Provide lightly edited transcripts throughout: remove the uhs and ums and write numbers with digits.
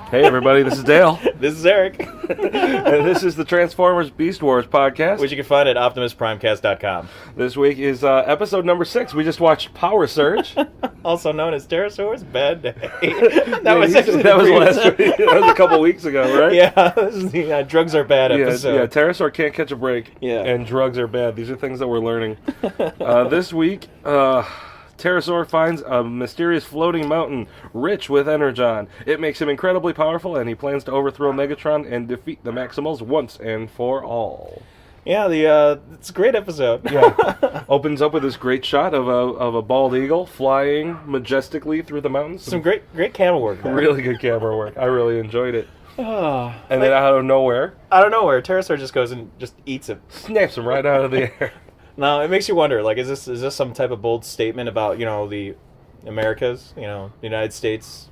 Hey everybody, this is Dale. This is Eric. And this is the Transformers Beast Wars podcast, which you can find at OptimusPrimecast.com. This week is episode number 6. We just watched Power Surge. Also known as Terrorsaur's Bad Day. that was last week. That was a couple weeks ago, right? Yeah, this is the Drugs Are Bad episode. Yeah, Terrorsaur can't catch a break. Yeah. And drugs are bad. These are things that we're learning. This week, Terrorsaur finds a mysterious floating mountain rich with energon. It makes him incredibly powerful, and he plans to overthrow Megatron and defeat the Maximals once and for all. Yeah, it's a great episode. Yeah, opens up with this great shot of a bald eagle flying majestically through the mountains. Some great camera work there. Really good camera work. I really enjoyed it. And then out of nowhere, Terrorsaur just goes and just eats it. Snaps him right out of the air. Now, it makes you wonder, like, is this some type of bold statement about, the Americas, the United States?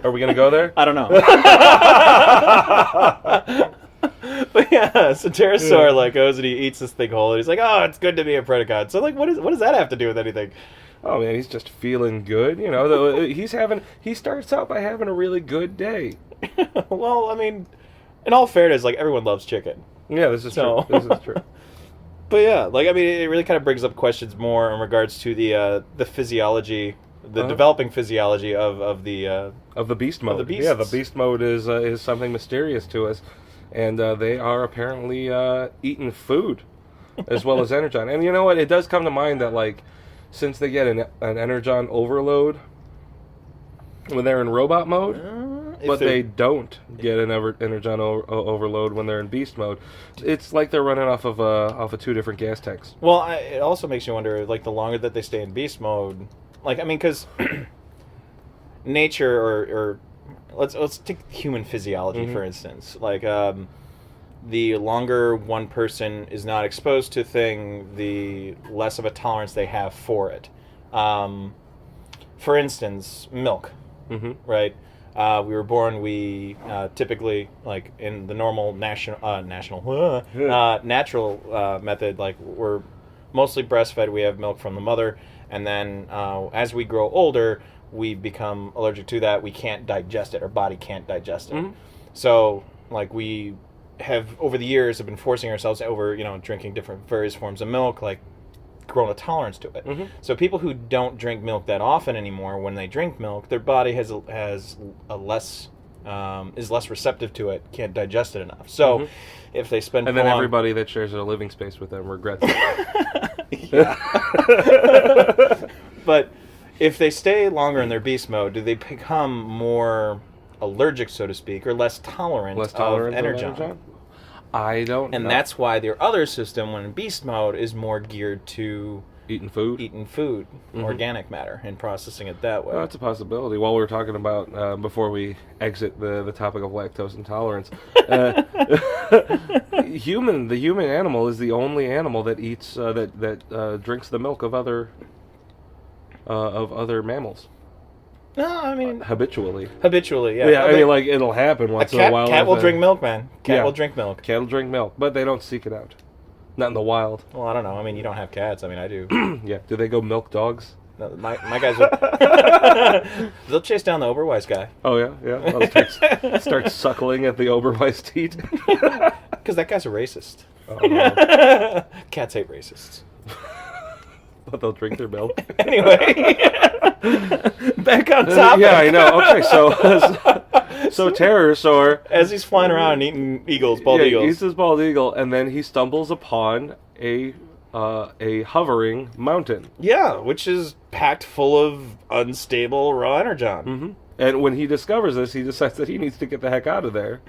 Are we going to go there? I don't know. But yeah, so Terrorsaur, goes and he eats this thing whole, and he's like, oh, it's good to be a Predicon. So, what does that have to do with anything? Oh, man, he's just feeling good, he starts out by having a really good day. Well, I mean, in all fairness, everyone loves chicken. Yeah, this is true. This is true. But yeah, it really kind of brings up questions more in regards to the physiology, developing physiology of the beast mode. Of the beasts. Yeah, the beast mode is something mysterious to us, and they are apparently eating food as well as energon. And you know what? It does come to mind that since they get an energon overload when they're in robot mode. But they don't get an energon overload when they're in beast mode. It's like they're running off of 2 different gas tanks. Well, it also makes you wonder, the longer that they stay in beast mode, because nature or let's take human physiology for instance. The longer one person is not exposed to a thing, the less of a tolerance they have for it. For instance, milk, right? We were born, we typically, in the normal natural method, we're mostly breastfed, we have milk from the mother, and then as we grow older, we become allergic to that, we can't digest it, our body can't digest it. So, we have, over the years, have been forcing ourselves over, drinking different various forms of milk, grown a tolerance to it. So people who don't drink milk that often anymore, when they drink milk, their body is less receptive to it, can't digest it enough. So if they spend then everybody that shares a living space with them regrets it. But if they stay longer in their beast mode, do they become more allergic, so to speak, or less tolerant of energon? I don't know. And that's why their other system, when in beast mode, is more geared to eating food, organic matter, and processing it that way. Well, that's a possibility. While we were talking about, before we exit the topic of lactose intolerance, the human animal is the only animal that eats, that drinks the milk of other mammals. No, I mean... Habitually, yeah. Yeah, it'll happen once in a while. Cat will drink milk, man. Cat will drink milk. Cat will drink milk, but they don't seek it out. Not in the wild. Well, I don't know. I mean, you don't have cats. I mean, I do. Yeah. Do they go milk dogs? No, my guys will... They'll chase down the Oberweis guy. Oh, yeah? Yeah. They'll start suckling at the Oberweis teat. Because that guy's a racist. Oh, no. Cats hate racists. But they'll drink their milk. Anyway, back on topic. Yeah, I know. Okay, so Terrorsaur, as he's flying around and eating bald eagles, he eats his bald eagle, and then he stumbles upon a hovering mountain. Yeah, which is packed full of unstable raw energon. And when he discovers this, he decides that he needs to get the heck out of there,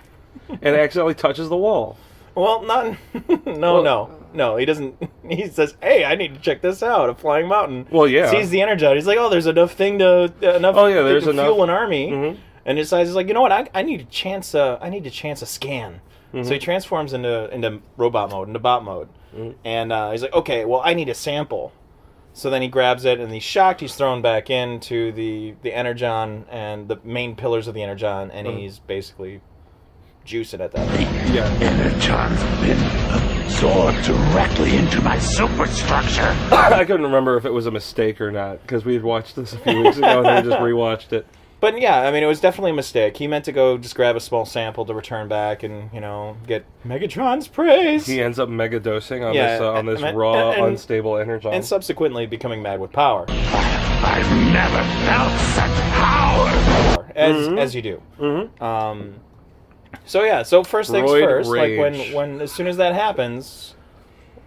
and accidentally touches the wall. Well, no, he doesn't. He says, "Hey, I need to check this out, a flying mountain." Well, yeah. Sees the energon. He's like, "Oh, there's enough there's enough fuel an army." And decides, he's like, "You know what? I need to chance a scan." So he transforms into robot mode, into bot mode, and he's like, "Okay, well, I need a sample." So then he grabs it, and he's shocked. He's thrown back into the energon and the main pillars of the energon, and he's basically juicing at that point. Yeah. Energon's been absorbed directly into my superstructure. I couldn't remember if it was a mistake or not, because we had watched this a few weeks ago and then just rewatched it. But yeah, I mean, it was definitely a mistake. He meant to go just grab a small sample to return back and, get Megatron's praise. He ends up mega dosing on this raw, unstable energon. And subsequently becoming mad with power. I've never felt such power! As you do. Mm-hmm. So first things first, rage. like when as soon as that happens...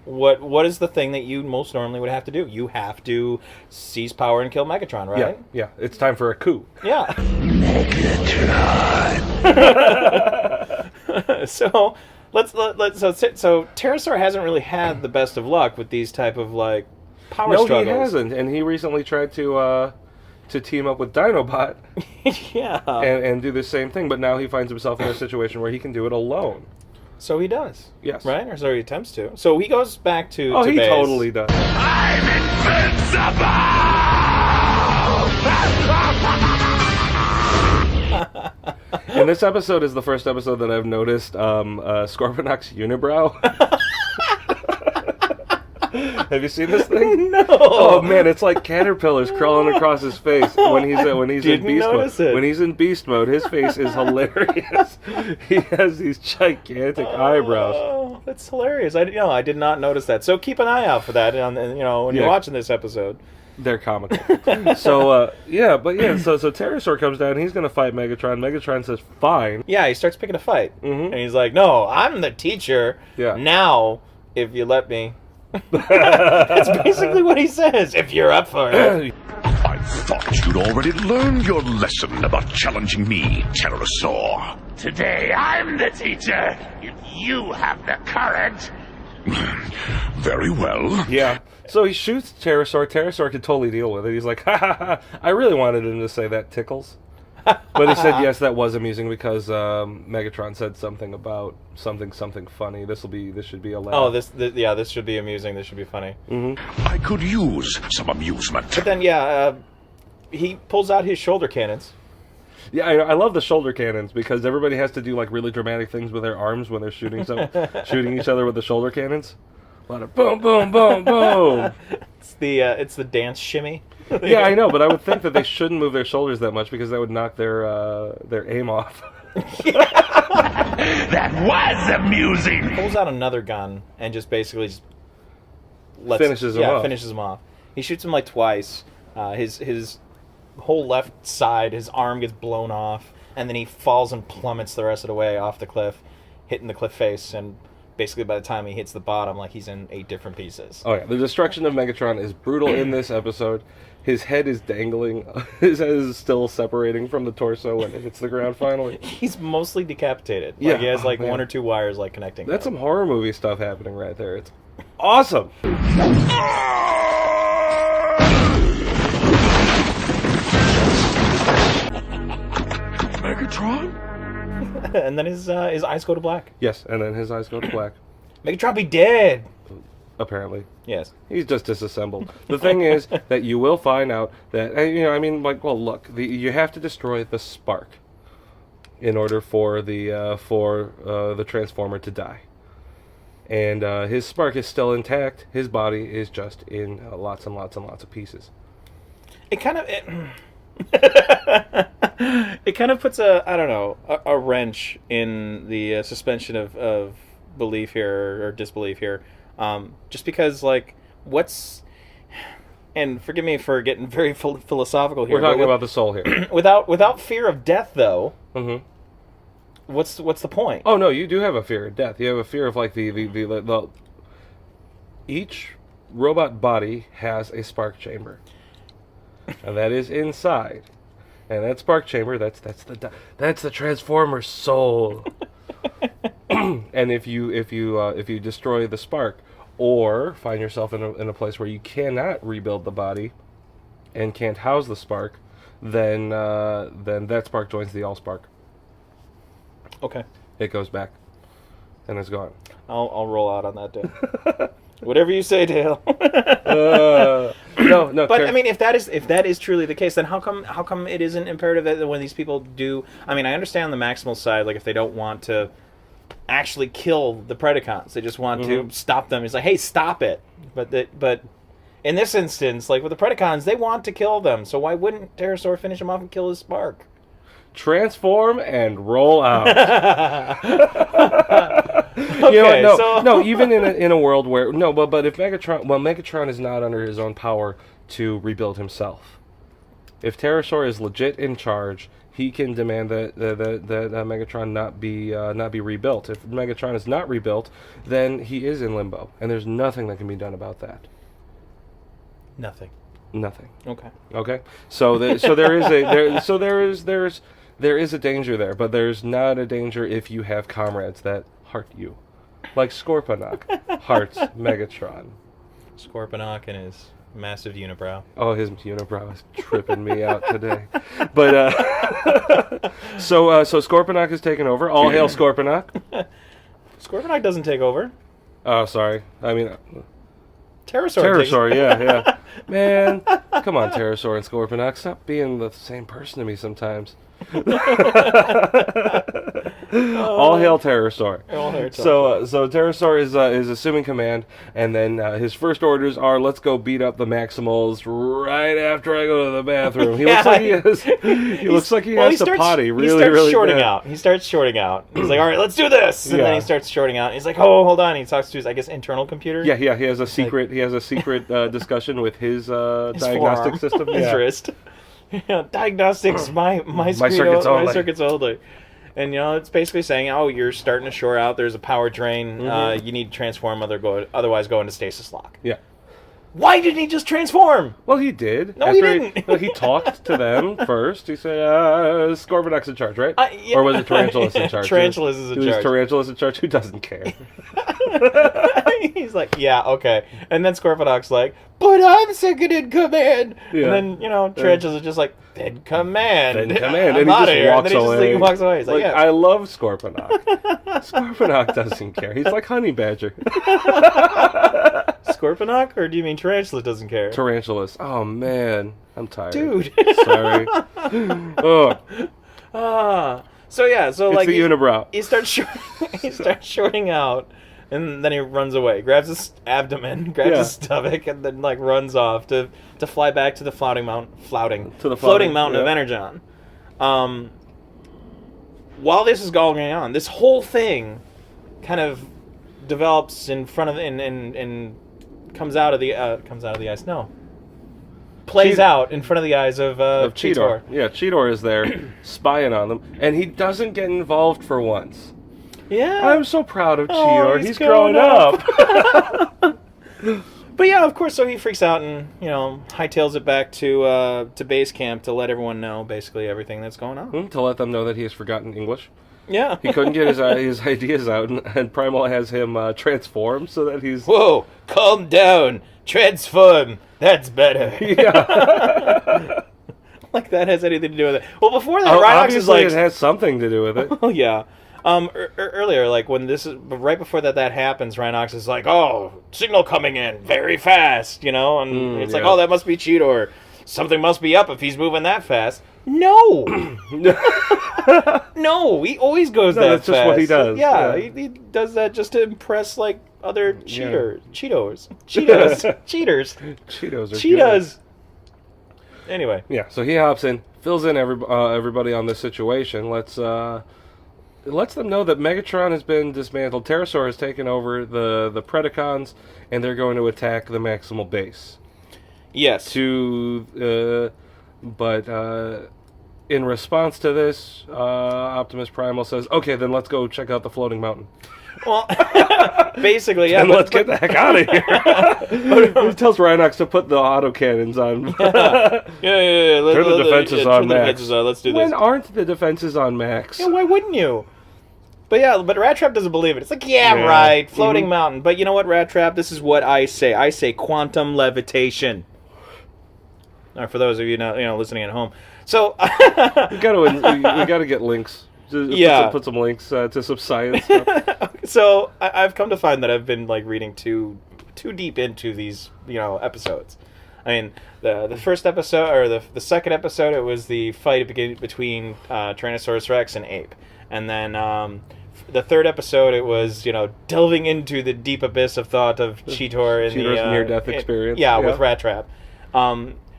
What is the thing that you most normally would have to do? You have to seize power and kill Megatron, right? Yeah. It's time for a coup. Yeah. Megatron. So so Terrorsaur hasn't really had the best of luck with these type of power struggles. No, he hasn't, and he recently tried to team up with Dinobot. Yeah. And do the same thing, but now he finds himself in a situation where he can do it alone. So he does. Yes. Right? Or so he attempts to. So he goes back to he base. totally does. I'm invincible! And this episode is the first episode that I've noticed Scorponok's unibrow. Have you seen this thing? No. Oh man, it's like caterpillars crawling across his face when he's in beast mode. It. When he's in beast mode, his face is hilarious. He has these gigantic eyebrows. Oh, that's hilarious. I did not notice that. So keep an eye out for that. When you're watching this episode, they're comical. So Terrorsaur comes down. He's gonna fight Megatron. Megatron says, "Fine." Yeah, he starts picking a fight, and he's like, "No, I'm the teacher. Yeah. Now, if you let me." That's basically what he says, if you're up for it. I thought you'd already learned your lesson about challenging me, Terrorsaur. Today I'm the teacher, if you have the courage. Very well. Yeah. So he shoots Terrorsaur. Terrorsaur can totally deal with it. He's like, ha ha ha. I really wanted him to say that tickles. But he said, yes, that was amusing because Megatron said something about something funny. This should be a laugh. Oh, this should be amusing. This should be funny. Mm-hmm. I could use some amusement. But then, he pulls out his shoulder cannons. Yeah, I love the shoulder cannons because everybody has to do really dramatic things with their arms when they're shooting each other with the shoulder cannons. A lot of boom, boom, boom, boom. It's the dance shimmy. Yeah, I know, but I would think that they shouldn't move their shoulders that much because that would knock their aim off. That was amusing. He pulls out another gun and just basically finishes him off. He shoots him twice. His whole left side, his arm gets blown off, and then he falls and plummets the rest of the way off the cliff, hitting the cliff face, and basically by the time he hits the bottom, he's in 8 different pieces. Oh yeah, the destruction of Megatron is brutal in this episode. His head is dangling. His head is still separating from the torso when it hits the ground finally. He's mostly decapitated. Yeah. He has 1 or 2 wires connecting. That's some horror movie stuff happening right there. It's awesome. Megatron? And then his eyes go to black. Yes, and then his eyes go to black. Megatron be dead! Apparently. Yes. He's just disassembled. The thing is that you will find out that, look, you have to destroy the spark in order for the Transformer to die. And his spark is still intact. His body is just in lots and lots and lots of pieces. It kind of... It kind of puts a wrench in the suspension of belief here or disbelief here, just because what's, and forgive me for getting very philosophical here. We're talking about the soul here. without fear of death, though. Mm-hmm. What's the point? Oh no, you do have a fear of death. You have a fear of the each robot body has a spark chamber, and that is inside. And that spark chamber, that's the Transformer's soul. And if you destroy the spark, or find yourself in a place where you cannot rebuild the body, and can't house the spark, then that spark joins the Allspark. Okay. It goes back, and it's gone. I'll roll out on that day. Whatever you say, Dale. No. But I mean, if that is truly the case, then how come it isn't imperative that when these people do? I mean, I understand the Maximal side. If they don't want to actually kill the Predicons, they just want to stop them. It's hey, stop it. But in this instance, like with the Predicons, they want to kill them. So why wouldn't Terrorsaur finish him off and kill his spark? Transform and roll out. Okay, no. Even in a world where but if Megatron is not under his own power to rebuild himself. If Terrorsaur is legit in charge, he can demand that Megatron not be rebuilt. If Megatron is not rebuilt, then he is in limbo, and there's nothing that can be done about that. Nothing. Okay. Okay. So there is a danger there, but there's not a danger if you have comrades that heart you, like Scorponok hearts Megatron. Scorponok and his massive unibrow. Oh, his unibrow is tripping me out today. But so Scorponok is taken over. All hail Scorponok. Scorponok doesn't take over. Oh, sorry. I mean, Terrorsaur. Yeah. Man, come on, Terrorsaur and Scorponok, stop being the same person to me sometimes. All hail Terrorsaur. So Terrorsaur is assuming command, and then his first orders are, let's go beat up the Maximals right after I go to the bathroom. He looks like he has to potty really shorting bad. out. He starts shorting out. He's like, all right, let's do this. And then he starts shorting out. He's like, oh, hold on. He talks to his, I guess, internal computer. Yeah. He has a secret. He has a secret discussion with his diagnostic system. His wrist. Yeah, diagnostics, my circuits only. And, it's basically saying, oh, you're starting to shore out, there's a power drain, you need to transform, otherwise go into stasis lock. Yeah. Why didn't he just transform? Well, he did. No, he didn't. He talked to them first. He said, Scorponok's in charge, right? Yeah. Or was it Tarantulas in charge? Tarantulas is in charge. Tarantulas in charge? Who doesn't care? He's like, yeah, okay. And then Scorponok's like, but I'm second in command. Yeah. And then, Tarantulas is just like, then command. And I'm he out just of here. walks away. He walks away. He's like, yeah. I love Scorponok. Scorponok doesn't care. He's like Honey Badger. Scorponok, or do you mean Tarantula doesn't care? Tarantulas. Oh, man. I'm tired. Dude. Sorry. Oh. So it's the unibrow. He starts shorting out, and then he runs away, grabs his abdomen, grabs his stomach, and then runs off to fly back to the floating mountain of Energon. While this is going on, this whole thing kind of develops in front of and comes out of the ice. No. Plays out in front of the eyes of Cheetor. Yeah, Cheetor is there spying on them, and he doesn't get involved for once. Yeah. I'm so proud of Cheetor. He's growing up. But yeah, of course, so he freaks out and, hightails it back to base camp to let everyone know basically everything that's going on. To let them know that he has forgotten English. Yeah. He couldn't get his ideas out, and Primal has him transform so that he's... Whoa, calm down. Transform. That's better. Yeah. Like that has anything to do with it. Well, before that, Rhinox is like... it has something to do with it. Oh, yeah. Earlier, when right before that happens, Rhinox is like, oh, signal coming in very fast, and it's like, oh, that must be Cheetor. Something must be up if he's moving that fast. No! No, he always goes that that's fast. Just what he does. Yeah. He does that just to impress, other cheaters. Cheetos. Cheaters. Cheetos are Cheetahs. Good. Anyway. Yeah, so he hops in, fills in everybody on this situation, lets them know that Megatron has been dismantled. Terrorsaur has taken over the Predicons, and they're going to attack the Maximal base. Yes. But in response to this, Optimus Primal says, okay, then let's go check out the floating mountain. Well, basically, yeah. And let's get the heck out of here. He tells Rhinox to put the autocannons on. Yeah. Turn the defenses on Max. Let's do this. When aren't the defenses on Max? Yeah, why wouldn't you? But Rat Trap doesn't believe it. It's like, right, floating mountain. But you know what, Rat Trap? This is what I say. I say quantum levitation. All right, for those of you not, listening at home. So we gotta get links. Put some links to some science stuff. So I've come to find that I've been reading too deep into these episodes. I mean, the first episode or the second episode, it was the fight between Tyrannosaurus Rex and Ape, and then the third episode, it was, delving into the deep abyss of thought of Cheetor and Cheetor's near-death experience. Yeah, with Rat Trap.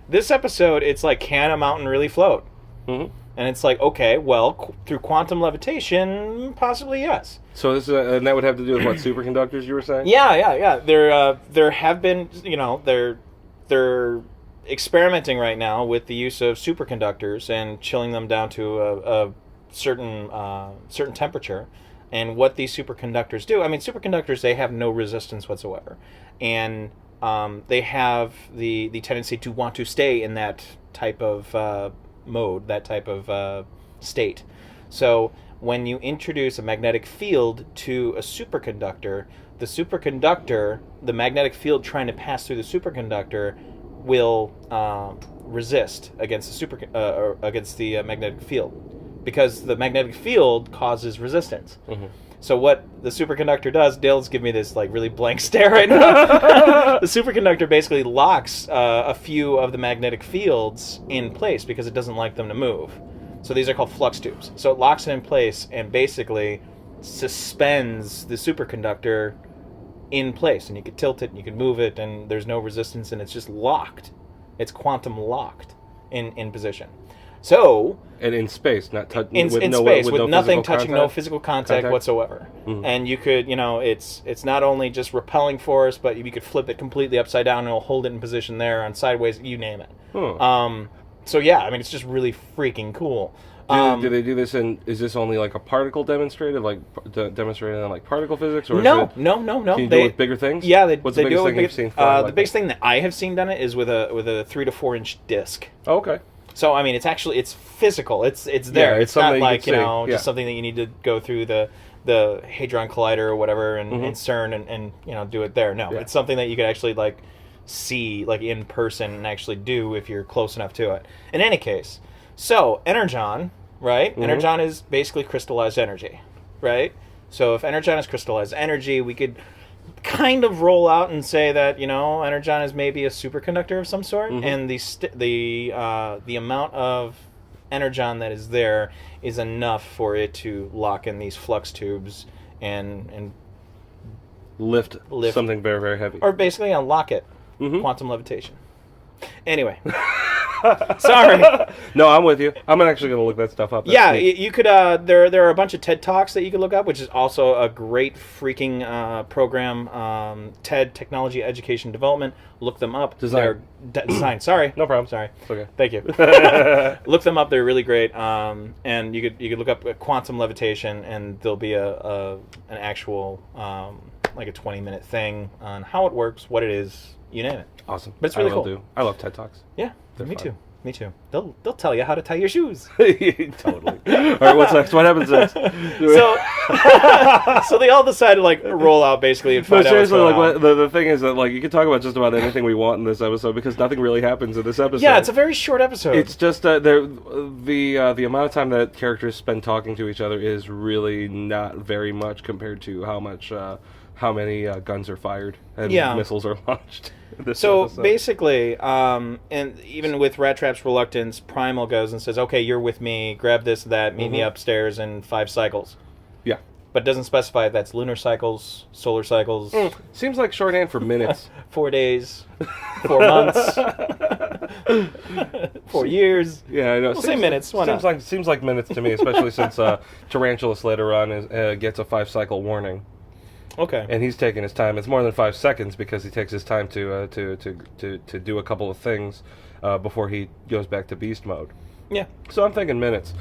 This episode, it's like, can a mountain really float? Mm-hmm. And it's like, okay, well, through quantum levitation, possibly yes. So this is and that would have to do with what, superconductors you were saying? Yeah. There have been, they're experimenting right now with the use of superconductors and chilling them down to a certain temperature. And what these superconductors do, I mean, superconductors, they have no resistance whatsoever. And they have the tendency to want to stay in that type of mode, that type of state. So when you introduce a magnetic field to a superconductor, the magnetic field trying to pass through the superconductor will resist against the magnetic field, because the magnetic field causes resistance. Mm-hmm. So what the superconductor does, Dale's giving me this like really blank stare right now. The superconductor basically locks a few of the magnetic fields in place because it doesn't like them to move. So these are called flux tubes. So it locks it in place and basically suspends the superconductor in place. And you can tilt it and you can move it and there's no resistance and it's just locked. It's quantum locked in position. So... And in space, not in space, with nothing touching, no physical contact whatsoever. Mm-hmm. And you could, it's not only just repelling force, but you could flip it completely upside down and it'll hold it in position there on sideways, you name it. Huh. So yeah, I mean, it's just really freaking cool. Do they do this is this only like a particle demonstrated, like demonstrated in like particle physics? Or No. Can you do it with bigger things? Yeah, What's the biggest thing you've seen? The biggest thing that I have seen done it is with a 3 to 4 inch disc. Oh, okay. So I mean, it's physical. It's there. Yeah, it's not like just just something that you need to go through the Hadron Collider or whatever and CERN and do it there. No, it's something that you could actually like see like in person and actually do if you're close enough to it. In any case, so energon, right? Mm-hmm. Energon is basically crystallized energy, right? So if energon is crystallized energy, we could kind of roll out and say that energon is maybe a superconductor of some sort, and the amount of energon that is there is enough for it to lock in these flux tubes and lift something very, very heavy, or basically unlock it. Quantum levitation. Anyway. Sorry. No, I'm with you. I'm actually going to look that stuff up. That's neat. You could. There are a bunch of TED Talks that you could look up, which is also a great freaking program. TED, Technology, Education, Development. Look them up. Design. Design. Sorry. No problem. Sorry. It's okay. Thank you. Look them up. They're really great. And you could look up quantum levitation, and there'll be an actual like a 20-minute thing on how it works, what it is. You name it. Awesome. But it's really cool. I love TED Talks. Yeah, me too. Me too. They'll tell you how to tie your shoes. Totally. All right, what's next? What happens next? So they all decided to like roll out basically and find out what's going on. The thing is that like you can talk about just about anything we want in this episode because nothing really happens in this episode. Yeah, it's a very short episode. It's just the amount of time that characters spend talking to each other is really not very much compared to how many guns are fired and missiles are launched. So basically, and even with Rat Trap's reluctance, Primal goes and says, okay, you're with me, grab this, that, meet me upstairs in 5 cycles. Yeah. But doesn't specify if that's lunar cycles, solar cycles. Seems like shorthand for minutes. 4 days, 4 months, 4 years. Yeah, I know. We'll say minutes. Why not? Seems like minutes to me, especially since Tarantulas later on gets a 5-cycle warning. Okay. And he's taking his time. It's more than 5 seconds because he takes his time to do a couple of things before he goes back to beast mode. Yeah. So I'm thinking minutes.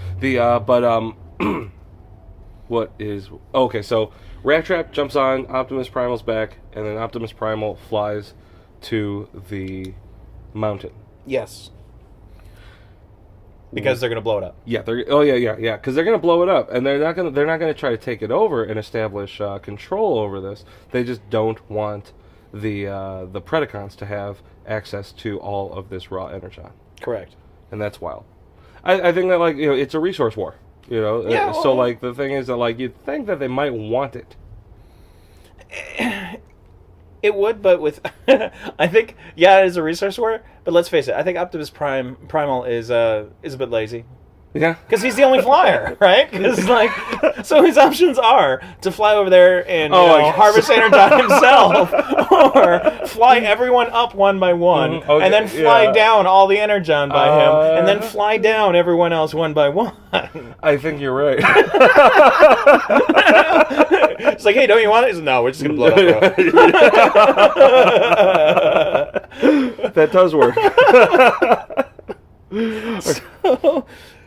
What is okay? So Rat Trap jumps on Optimus Primal's back, and then Optimus Primal flies to the mountain. Yes. Because they're gonna blow it up. Yeah, because they're gonna blow it up, and they're not gonna try to take it over and establish control over this. They just don't want the Predicons to have access to all of this raw energon. Correct. And that's wild. I think that it's a resource war. Yeah, so the thing is that you'd think that they might want it. It would, but with I think it is a resource war. But let's face it, I think Optimus Primal is a bit lazy. Yeah. Because he's the only flyer, right? Because so his options are to fly over there and harvest energon himself, or fly everyone up one by one, and then fly down all the energon by him, and then fly down everyone else one by one. I think you're right. It's like, hey, don't you want it? He's like, no, we're just gonna blow it up, bro. That does work.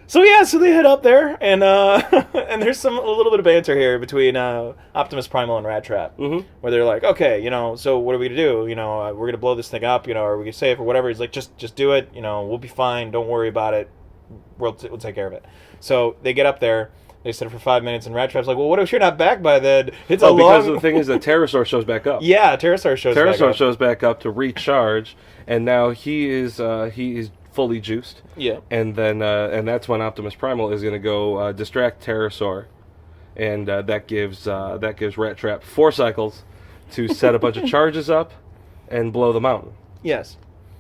So they head up there, and and there's a little bit of banter here between Optimus Primal and Rat Trap, where they're like, okay, so what are we gonna do? We're gonna blow this thing up, are we gonna save or whatever? He's like, just do it, we'll be fine. Don't worry about it. We'll take care of it. So they get up there. They sit for 5 minutes, and Rat Trap's like, well, what if you're not back by then? Because the thing is that Terrorsaur shows back up. Yeah, Terrorsaur shows back up to recharge, and now he is fully juiced. Yeah. And then and that's when Optimus Primal is going to go distract Terrorsaur, and that gives Rat Trap 4 cycles to set a bunch of charges up and blow the mountain. Yes.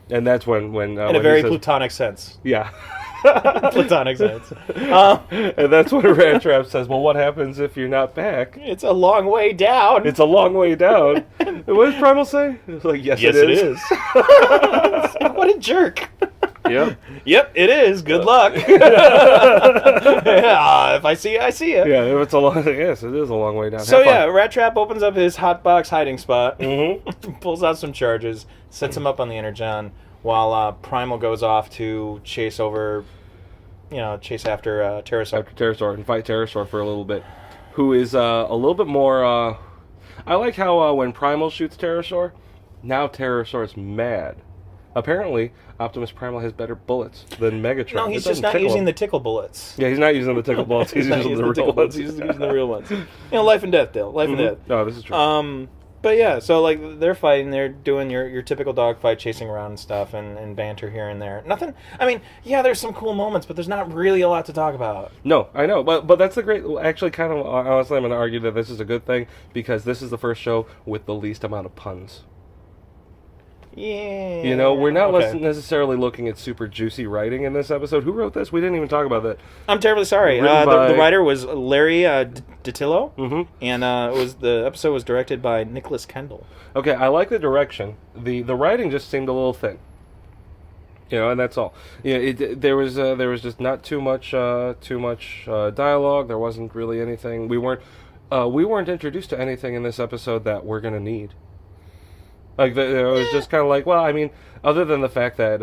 And that's when in a very plutonic sense. Yeah. Platonic sense. And that's when Rat Trap says, well, what happens if you're not back? It's a long way down. It's a long way down. What does Primal say? It's like, yes, it is. What a jerk. Yep. Yep, it is. Good luck. If I see you, I see you. Yeah, if it's yes, it is a long way down. So Rat Trap opens up his hotbox hiding spot, pulls out some charges, sets him up on the energon, while Primal goes off to chase after Terrorsaur. After Terrorsaur, and fight Terrorsaur for a little bit, who is a little bit more... I like how when Primal shoots Terrorsaur, now Terrorsaur is mad. Apparently, Optimus Primal has better bullets than Megatron. No, he's just not using the tickle bullets. Yeah, he's not using the tickle bullets. He's using the real ones. He's using the real ones. Life and death, Dale. Life and death. No, this is true. But yeah, so they're fighting, they're doing your typical dogfight, chasing around and stuff, and banter here and there. Nothing. I mean, yeah, there's some cool moments, but there's not really a lot to talk about. No, I know, but that's the great. Actually, kind of honestly, I'm going to argue that this is a good thing because this is the first show with the least amount of puns. Yeah. We're not necessarily looking at super juicy writing in this episode. Who wrote this? We didn't even talk about that. I'm terribly sorry. The writer was Larry DiTillo, and the episode was directed by Nicholas Kendall. Okay, I like the direction. The writing just seemed a little thin. And that's all. Yeah, there was just not too much dialogue. There wasn't really anything. We weren't introduced to anything in this episode that we're gonna need. Like it was just kind of like, well, I mean, other than the fact that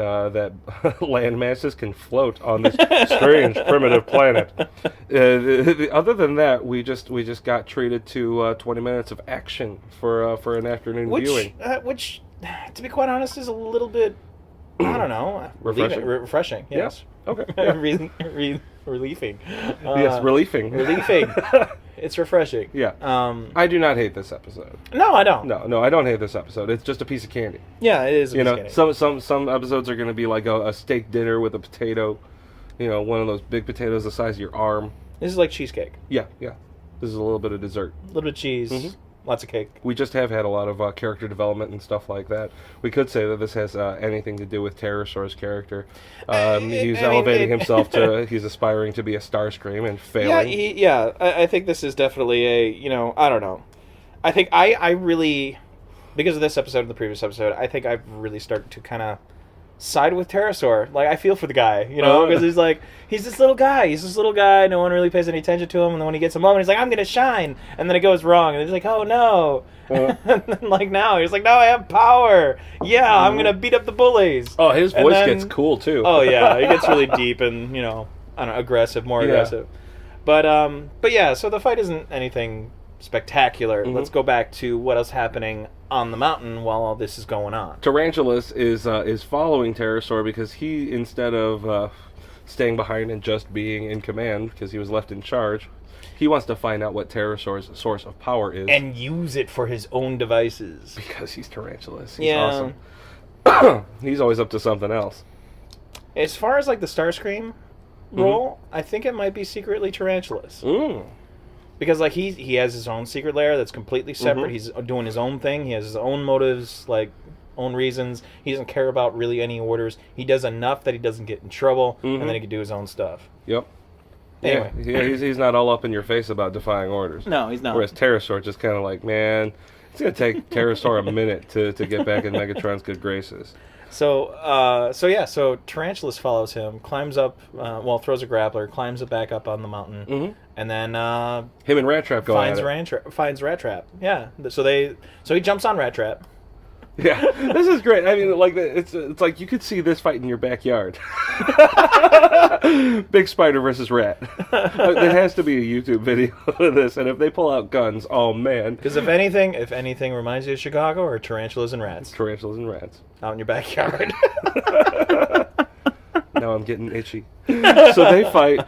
land masses can float on this strange primitive planet, other than that, we just got treated to 20 minutes of action for an afternoon viewing, which, to be quite honest, is a little bit, I don't know, refreshing. Yes. Yeah. Okay. Relieving. Yes, relieving. Relieving. It's refreshing. Yeah. I do not hate this episode. No, I don't. No, I don't hate this episode. It's just a piece of candy. Yeah, it is a piece of candy. Some episodes are going to be like a steak dinner with a potato, one of those big potatoes the size of your arm. This is like cheesecake. Yeah. This is a little bit of dessert. A little bit of cheese. Lots of cake. We just have had a lot of character development and stuff like that. We could say that this has anything to do with Terrorsaur's character. He's elevating himself to... He's aspiring to be a Starscream and failing. Yeah, I think this is definitely I don't know. I think I really... Because of this episode and the previous episode, I think I've really started to kind of side with Terrorsaur. Like, I feel for the guy, because he's this little guy. No one really pays any attention to him, and then when he gets a moment, he's like, I'm gonna shine, and then it goes wrong, and he's like, oh no. And then, now he's like, no, I have power. Yeah, I'm gonna beat up the bullies. Oh, his voice gets cool too. Oh yeah, it gets really deep and I don't know, aggressive, more aggressive. But yeah, so the fight isn't anything spectacular. Let's go back to what else happening on the mountain while all this is going on. Tarantulas is following Terrorsaur because he, instead of staying behind and just being in command because he was left in charge, he wants to find out what Terrorsaur's source of power is and use it for his own devices. Because he's Tarantulas. He's awesome. He's always up to something else. As far as the Starscream role, I think it might be secretly Tarantulas. Because he has his own secret lair that's completely separate. He's doing his own thing. He has his own motives, own reasons. He doesn't care about really any orders. He does enough that he doesn't get in trouble, and then he can do his own stuff. Yep. Anyway. Yeah, he's not all up in your face about defying orders. No, he's not. Whereas Terrorsaur just kind of like, man, it's going to take Terrorsaur a minute to get back in Megatron's good graces. So Tarantulas follows him, climbs up, throws a grappler, climbs it back up on the mountain, and then him and Rat Trap go at it. finds Rat Trap. Yeah, so he jumps on Rat Trap. Yeah, this is great. I mean, like it's like you could see this fight in your backyard. Big spider versus rat. There has to be a YouTube video of this, and if they pull out guns, oh man. Because if anything reminds you of Chicago, or tarantulas and rats. Tarantulas and rats out in your backyard. Now I'm getting itchy. So they fight,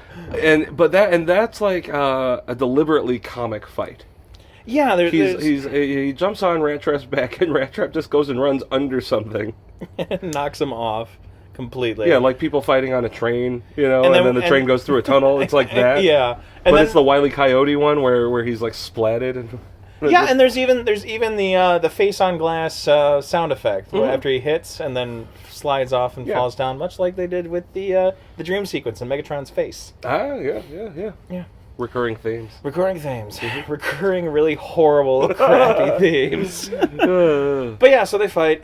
but that's like a deliberately comic fight. Yeah, he jumps on Rat Trap's back, and Rat Trap just goes and runs under something. Knocks him off completely. Yeah, like people fighting on a train, and then the train goes through a tunnel. It's like that. Yeah. But it's the Wile E. Coyote one where he's like splatted. And there's even the face on glass sound effect after he hits and then slides off and falls down, much like they did with the dream sequence in Megatron's face. Yeah. Recurring themes. Recurring really horrible, crappy themes. But yeah, so they fight.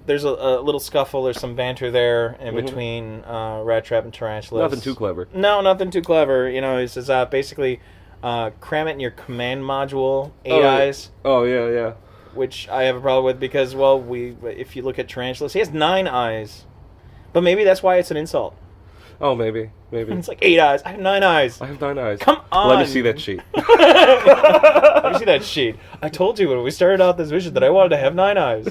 There's a little scuffle. There's some banter there in between Rat Trap and Tarantulas. Nothing too clever. No, nothing too clever. He says basically cram it in your command module, 8 eyes. Oh, yeah. Which I have a problem with because, if you look at Tarantulas, he has 9 eyes. But maybe that's why it's an insult. Oh, maybe. It's like 8 eyes. I have 9 eyes. I have 9 eyes. Come on. Let me see that sheet. Let me see that sheet. I told you when we started out this mission that I wanted to have 9 eyes.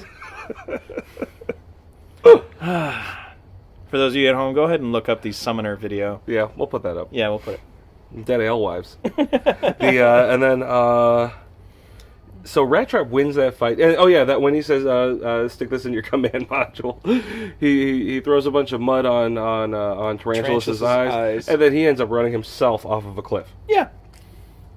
For those of you at home, go ahead and look up the Summoner video. Yeah, we'll put that up. Yeah, we'll put it. Dead Alewives. And then so Rat Trap wins that fight. And that when he says stick this in your command module, he throws a bunch of mud on Tarantulas' eyes, and then he ends up running himself off of a cliff. Yeah.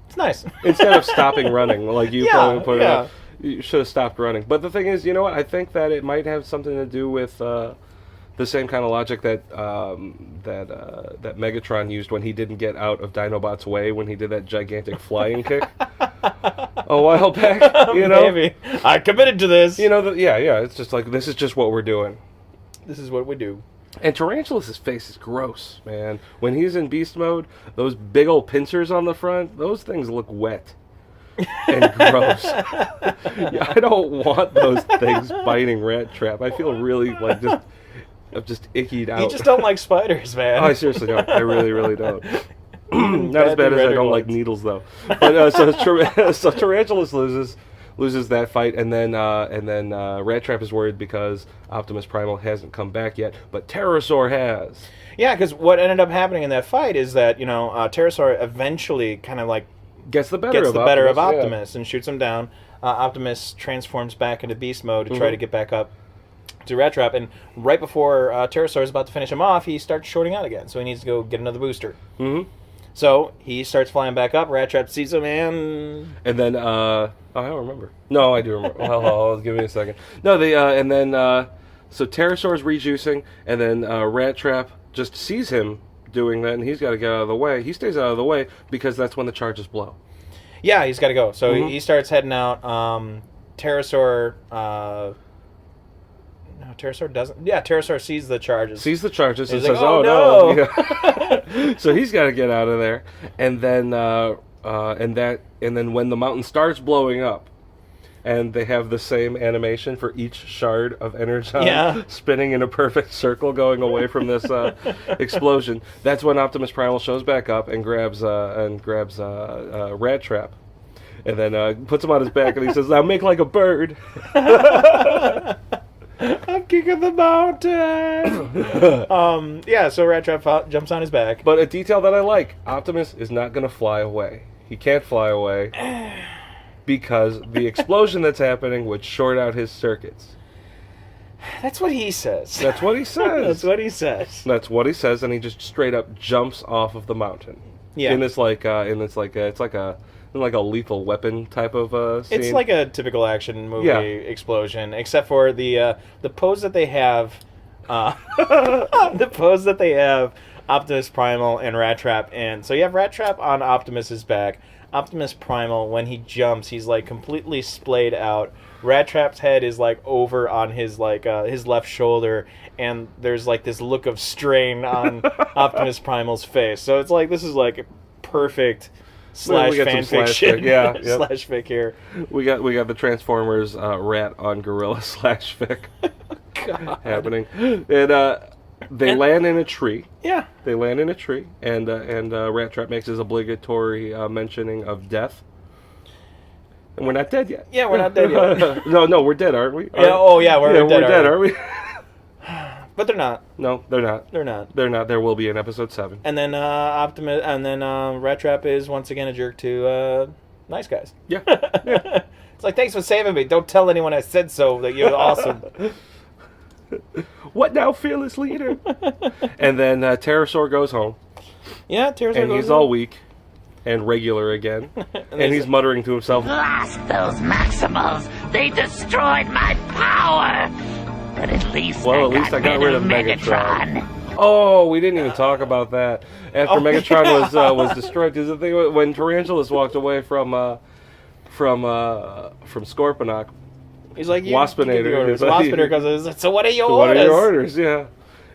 It's nice. Instead of stopping running, like you put it up, you should have stopped running. But the thing is, you know what? I think that it might have something to do with the same kind of logic that that Megatron used when he didn't get out of Dinobot's way when he did that gigantic flying kick a while back. Maybe I committed to this. It's just like this is just what we're doing. This is what we do. And Tarantulas' face is gross, man. When he's in beast mode, those big old pincers on the front, those things look wet and gross. I don't want those things biting Rat Trap. I feel really like I'm just ickied out. You just don't like spiders, man. Oh, I seriously don't. I really, really don't. Not as bad as I don't like needles, though. But so Tarantulas loses that fight, and then Rat Trap is worried because Optimus Primal hasn't come back yet, but Terrorsaur has. Yeah, because what ended up happening in that fight is that Terrorsaur eventually kind of like gets the better of Optimus and shoots him down. Optimus transforms back into beast mode to try to get back up to Rat Trap, and right before Terrorsaur is about to finish him off, he starts shorting out again, so he needs to go get another booster. So he starts flying back up. Rat Trap sees him, and then I don't remember. No, I do remember. Well, give me a second. No, so Terrorsaur's rejuicing, and then Rat Trap just sees him doing that, and he's got to get out of the way. He stays out of the way because that's when the charges blow. Yeah, he's got to go. So he starts heading out. Terrorsaur. No, Terrorsaur doesn't. Yeah, Terrorsaur sees the charges. And says, like, "Oh no!" Yeah. So he's got to get out of there, and then when the mountain starts blowing up, and they have the same animation for each shard of energon spinning in a perfect circle going away from this explosion. That's when Optimus Primal shows back up and grabs Rat Trap, and then puts him on his back, and he says, "Now make like a bird." I'm kicking the mountain. So Rat Trap jumps on his back. But a detail that I like: Optimus is not going to fly away. He can't fly away because the explosion that's happening would short out his circuits. That's what he says. That's what he says. That's what he says. That's what he says, and he just straight up jumps off of the mountain. Yeah. It's like a like a Lethal Weapon type of scene. It's like a typical action movie explosion, except for the pose that they have. The pose that they have Optimus Primal and Rat Trap in. So you have Rat Trap on Optimus's back. Optimus Primal, when he jumps, he's like completely splayed out. Rat Trap's head is like over on his his left shoulder, and there's like this look of strain on Optimus Primal's face. So it's like this is like perfect slash fanfiction. Yeah, yep. Slash fic here. We got the Transformers rat on gorilla slash fic happening, and they land in a tree. Yeah, they land in a tree, and Rat Trap makes his obligatory mentioning of death. And we're not dead yet. Yeah, we're not dead yet. No, we're dead, aren't we? We're dead, aren't we? But they're not. No, they're not. They're not. They're not. There will be in episode 7. And then Rat Trap is once again a jerk to nice guys. Yeah. It's like, thanks for saving me. Don't tell anyone I said so. That you're awesome. What now, fearless leader? And then Terrorsaur goes home. Yeah, Terrorsaur goes home. And he's all weak and regular again. And he's muttering to himself, "Lost those Maximals. They destroyed my power. But at least I got rid of Megatron." Oh, we didn't even talk about that. After Megatron was destroyed, because the thing when Tarantulas walked away from Scorponok, he's like, Waspinator. Waspinator goes, so what are your orders? What are your orders? Yeah.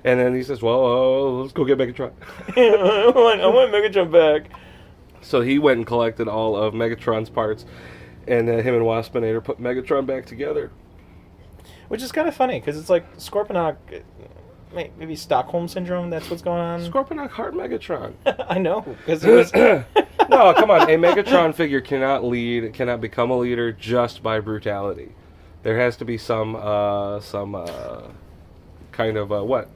And then he says, well, let's go get Megatron. I want Megatron back. So he went and collected all of Megatron's parts, and him and Waspinator put Megatron back together. Which is kind of funny, because it's like Scorponok, maybe Stockholm Syndrome, that's what's going on. Scorponok heart Megatron. I know, because it was... No, come on. A Megatron figure cannot become a leader just by brutality. There has to be some kind of, what?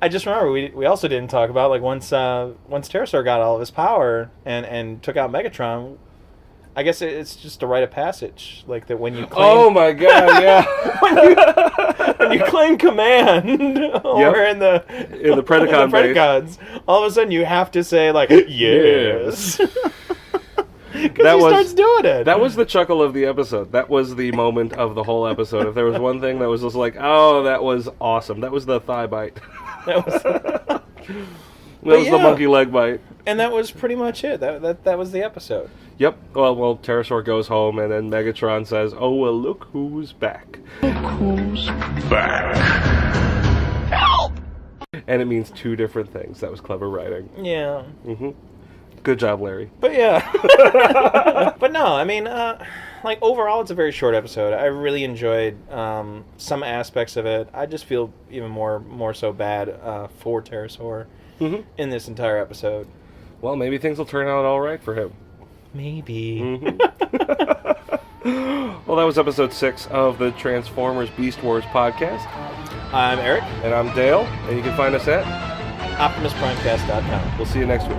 I just remember we also didn't talk about, like, once Terrorsaur got all of his power and took out Megatron, I guess it's just a rite of passage, like that when you claim... Oh my god, yeah. when you claim command or in the Predicons, all of a sudden you have to say, like, yes. Because he starts doing it. That was the chuckle of the episode. That was the moment of the whole episode. If there was one thing that was just like, oh, that was awesome. That was the thigh bite. That was the monkey leg bite. And that was pretty much it. That was the episode. Yep. Well, Terrorsaur goes home, and then Megatron says, oh, well, look who's back. Look who's back. Help! And it means two different things. That was clever writing. Yeah. Mm-hmm. Good job, Larry. But yeah. But no, I mean, like, overall, it's a very short episode. I really enjoyed some aspects of it. I just feel even more so bad for Terrorsaur in this entire episode. Well, maybe things will turn out all right for him. Maybe. Mm-hmm. Well, that was episode 6 of the Transformers Beast Wars podcast. I'm Eric. And I'm Dale. And you can find us at OptimusPrimecast.com. We'll see you next week.